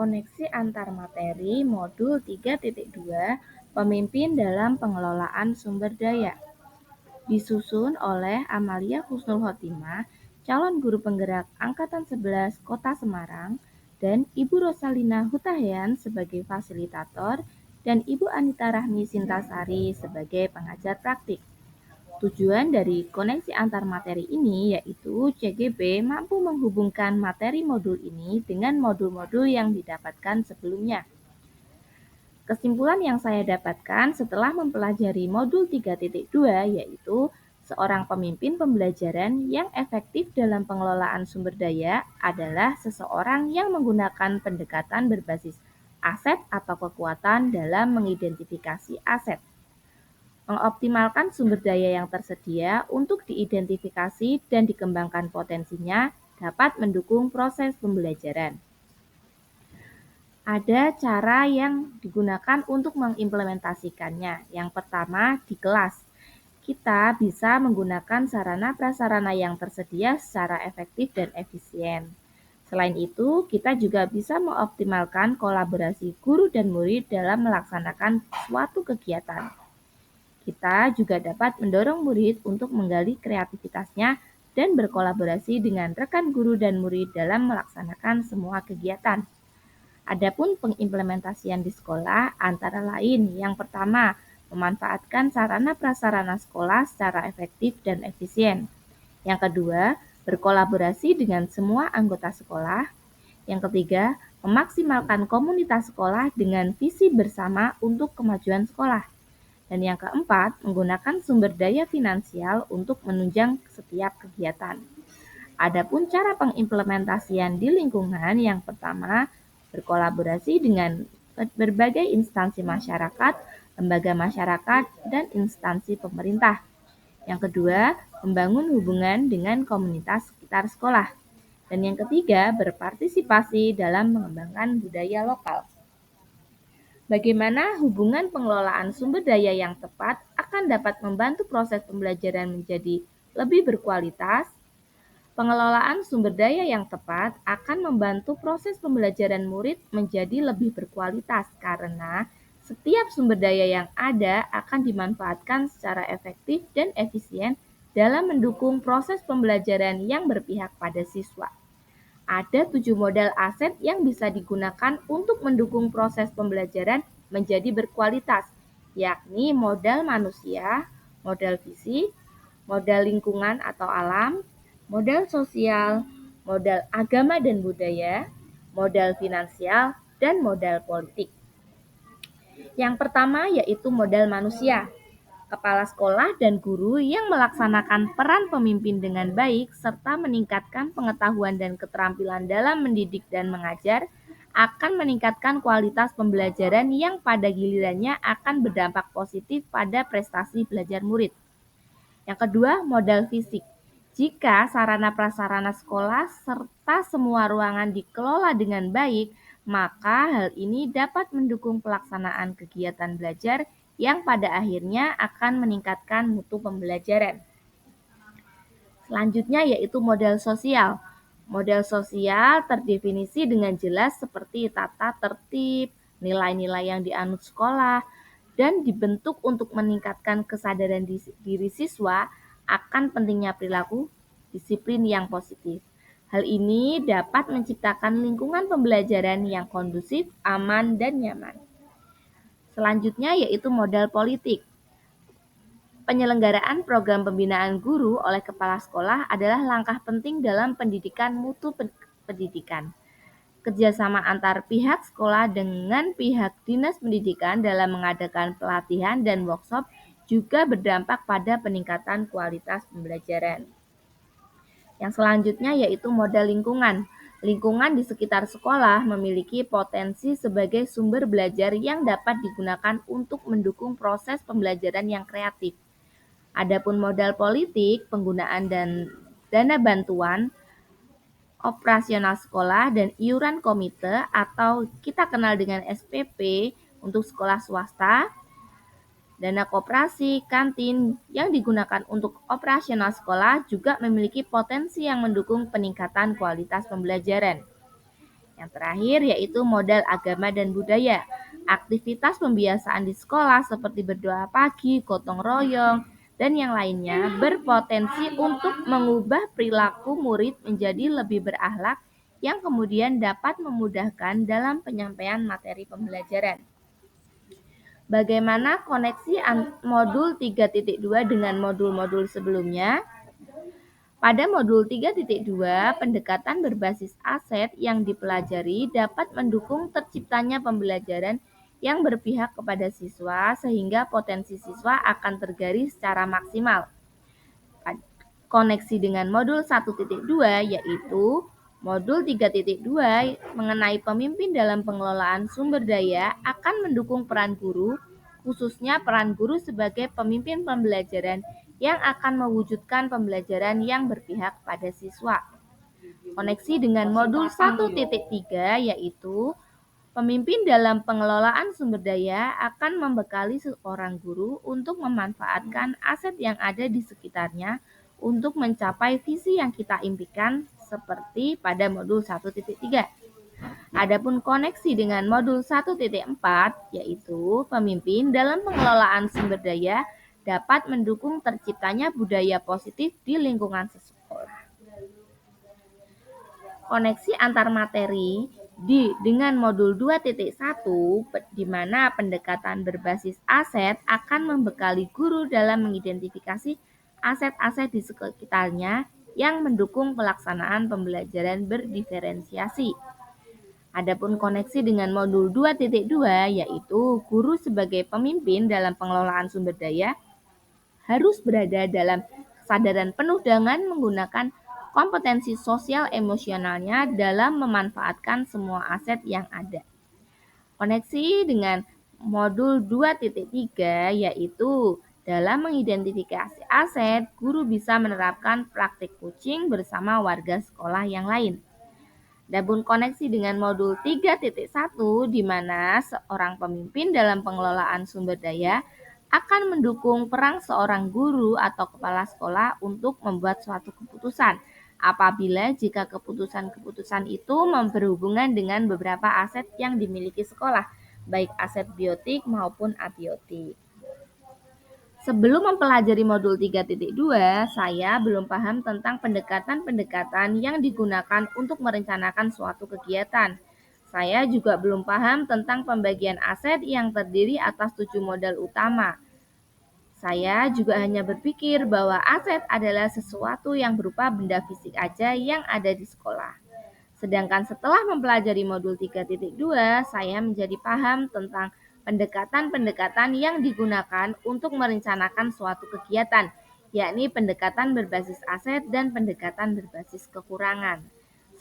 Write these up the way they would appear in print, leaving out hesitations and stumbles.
koneksi antar materi modul 3.2 Pemimpin dalam Pengelolaan Sumber Daya. Disusun oleh Amalia Husnul Khotimah, calon guru penggerak Angkatan 11 Kota Semarang, dan Ibu Rosalina Hutahian sebagai fasilitator, dan Ibu Anita Rahmi Sintasari sebagai pengajar praktik. Tujuan dari koneksi antar materi ini yaitu CGP mampu menghubungkan materi modul ini dengan modul-modul yang didapatkan sebelumnya. Kesimpulan yang saya dapatkan setelah mempelajari modul 3.2 yaitu seorang pemimpin pembelajaran yang efektif dalam pengelolaan sumber daya adalah seseorang yang menggunakan pendekatan berbasis aset atau kekuatan dalam mengidentifikasi aset. Mengoptimalkan sumber daya yang tersedia untuk diidentifikasi dan dikembangkan potensinya dapat mendukung proses pembelajaran. Ada cara yang digunakan untuk mengimplementasikannya. Yang pertama, di kelas. Kita bisa menggunakan sarana prasarana yang tersedia secara efektif dan efisien. Selain itu, kita juga bisa mengoptimalkan kolaborasi guru dan murid dalam melaksanakan suatu kegiatan. Kita juga dapat mendorong murid untuk menggali kreativitasnya dan berkolaborasi dengan rekan guru dan murid dalam melaksanakan semua kegiatan. Adapun pengimplementasian di sekolah antara lain yang pertama, memanfaatkan sarana prasarana sekolah secara efektif dan efisien. Yang kedua, berkolaborasi dengan semua anggota sekolah. Yang ketiga, memaksimalkan komunitas sekolah dengan visi bersama untuk kemajuan sekolah. Dan yang keempat, menggunakan sumber daya finansial untuk menunjang setiap kegiatan. Adapun cara pengimplementasian di lingkungan yang pertama, berkolaborasi dengan berbagai instansi masyarakat, lembaga masyarakat, dan instansi pemerintah. Yang kedua, membangun hubungan dengan komunitas sekitar sekolah. Dan yang ketiga, berpartisipasi dalam mengembangkan budaya lokal. Bagaimana hubungan pengelolaan sumber daya yang tepat akan dapat membantu proses pembelajaran menjadi lebih berkualitas? Pengelolaan sumber daya yang tepat akan membantu proses pembelajaran murid menjadi lebih berkualitas karena setiap sumber daya yang ada akan dimanfaatkan secara efektif dan efisien dalam mendukung proses pembelajaran yang berpihak pada siswa. Ada 7 modal aset yang bisa digunakan untuk mendukung proses pembelajaran menjadi berkualitas, yakni modal manusia, modal fisik, modal lingkungan atau alam, modal sosial, modal agama dan budaya, modal finansial, dan modal politik. Yang pertama yaitu modal manusia. Kepala sekolah dan guru yang melaksanakan peran pemimpin dengan baik serta meningkatkan pengetahuan dan keterampilan dalam mendidik dan mengajar akan meningkatkan kualitas pembelajaran yang pada gilirannya akan berdampak positif pada prestasi belajar murid. Yang kedua, modal fisik. Jika sarana prasarana sekolah serta semua ruangan dikelola dengan baik, maka hal ini dapat mendukung pelaksanaan kegiatan belajar yang pada akhirnya akan meningkatkan mutu pembelajaran. Selanjutnya yaitu modal sosial. Modal sosial terdefinisi dengan jelas seperti tata tertib, nilai-nilai yang dianut sekolah, dan dibentuk untuk meningkatkan kesadaran diri siswa akan pentingnya perilaku disiplin yang positif. Hal ini dapat menciptakan lingkungan pembelajaran yang kondusif, aman, dan nyaman. Selanjutnya yaitu modal politik. Penyelenggaraan program pembinaan guru oleh kepala sekolah adalah langkah penting dalam pendidikan mutu pendidikan. Kerjasama antar pihak sekolah dengan pihak dinas pendidikan dalam mengadakan pelatihan dan workshop juga berdampak pada peningkatan kualitas pembelajaran. Yang selanjutnya yaitu modal lingkungan. Lingkungan di sekitar sekolah memiliki potensi sebagai sumber belajar yang dapat digunakan untuk mendukung proses pembelajaran yang kreatif. Adapun modal politik, penggunaan dan dana bantuan operasional sekolah dan iuran komite atau kita kenal dengan SPP untuk sekolah swasta, dana koperasi, kantin yang digunakan untuk operasional sekolah juga memiliki potensi yang mendukung peningkatan kualitas pembelajaran. Yang terakhir yaitu modal agama dan budaya. Aktivitas pembiasaan di sekolah seperti berdoa pagi, gotong royong, dan yang lainnya berpotensi untuk mengubah perilaku murid menjadi lebih berakhlak yang kemudian dapat memudahkan dalam penyampaian materi pembelajaran. Bagaimana koneksi modul 3.2 dengan modul-modul sebelumnya? Pada modul 3.2, pendekatan berbasis aset yang dipelajari dapat mendukung terciptanya pembelajaran yang berpihak kepada siswa sehingga potensi siswa akan tergali secara maksimal. Koneksi dengan modul 1.2 yaitu modul 3.2 mengenai pemimpin dalam pengelolaan sumber daya akan mendukung peran guru, khususnya peran guru sebagai pemimpin pembelajaran yang akan mewujudkan pembelajaran yang berpihak pada siswa. Koneksi dengan modul 1.3 yaitu pemimpin dalam pengelolaan sumber daya akan membekali seorang guru untuk memanfaatkan aset yang ada di sekitarnya untuk mencapai visi yang kita impikan seperti pada modul 1.3. Adapun koneksi dengan modul 1.4 yaitu pemimpin dalam pengelolaan sumber daya dapat mendukung terciptanya budaya positif di lingkungan sekolah. Koneksi antar materi dengan modul 2.1 di mana pendekatan berbasis aset akan membekali guru dalam mengidentifikasi aset-aset di sekitarnya yang mendukung pelaksanaan pembelajaran berdiferensiasi. Adapun koneksi dengan modul 2.2 yaitu guru sebagai pemimpin dalam pengelolaan sumber daya harus berada dalam kesadaran penuh dengan menggunakan kompetensi sosial emosionalnya dalam memanfaatkan semua aset yang ada. Koneksi dengan modul 2.3 yaitu dalam mengidentifikasi aset, guru bisa menerapkan praktik coaching bersama warga sekolah yang lain. Adapun koneksi dengan modul 3.1 di mana seorang pemimpin dalam pengelolaan sumber daya akan mendukung peran seorang guru atau kepala sekolah untuk membuat suatu keputusan apabila jika keputusan-keputusan itu berhubungan dengan beberapa aset yang dimiliki sekolah, baik aset biotik maupun abiotik. Sebelum mempelajari modul 3.2, saya belum paham tentang pendekatan-pendekatan yang digunakan untuk merencanakan suatu kegiatan. Saya juga belum paham tentang pembagian aset yang terdiri atas 7 modal utama. Saya juga hanya berpikir bahwa aset adalah sesuatu yang berupa benda fisik aja yang ada di sekolah. Sedangkan setelah mempelajari modul 3.2, saya menjadi paham tentang pendekatan-pendekatan yang digunakan untuk merencanakan suatu kegiatan, yakni pendekatan berbasis aset dan pendekatan berbasis kekurangan.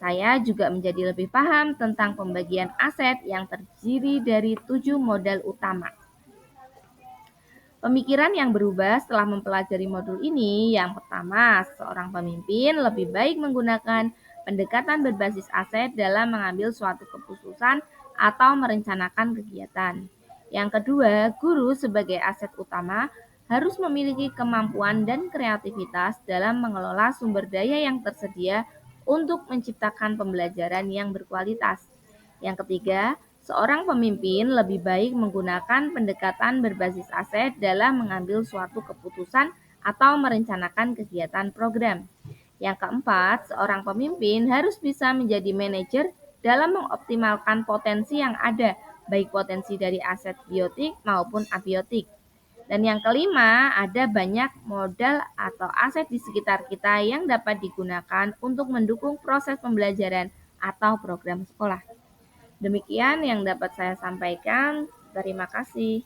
Saya juga menjadi lebih paham tentang pembagian aset yang terdiri dari 7 modal utama. Pemikiran yang berubah setelah mempelajari modul ini, yang pertama, seorang pemimpin lebih baik menggunakan pendekatan berbasis aset dalam mengambil suatu keputusan atau merencanakan kegiatan. Yang kedua, guru sebagai aset utama harus memiliki kemampuan dan kreativitas dalam mengelola sumber daya yang tersedia untuk menciptakan pembelajaran yang berkualitas. Yang ketiga, seorang pemimpin lebih baik menggunakan pendekatan berbasis aset dalam mengambil suatu keputusan atau merencanakan kegiatan program. Yang keempat, seorang pemimpin harus bisa menjadi manajer dalam mengoptimalkan potensi yang ada, baik potensi dari aset biotik maupun abiotik. Dan yang kelima, ada banyak modal atau aset di sekitar kita yang dapat digunakan untuk mendukung proses pembelajaran atau program sekolah. Demikian yang dapat saya sampaikan. Terima kasih.